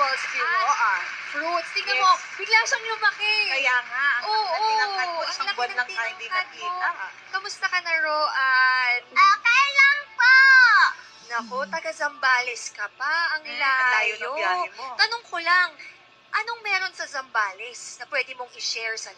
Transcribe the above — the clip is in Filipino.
vegetables si Roan. Fruits. Tingnan Yes. mo, bigla siyang lumaki. Kaya nga, ang Oo, laki ng tinangkad mo, ang isang laki buwan ng lang tayo hindi tinangkad mo. nakita. Kamusta ka na, Roan? Okay lang po. Naku, taga Zambales ka pa. Ang Ang layo layo. ng biyahe mo. Tanong ko lang, anong meron sa Zambales na pwede mong i-share sa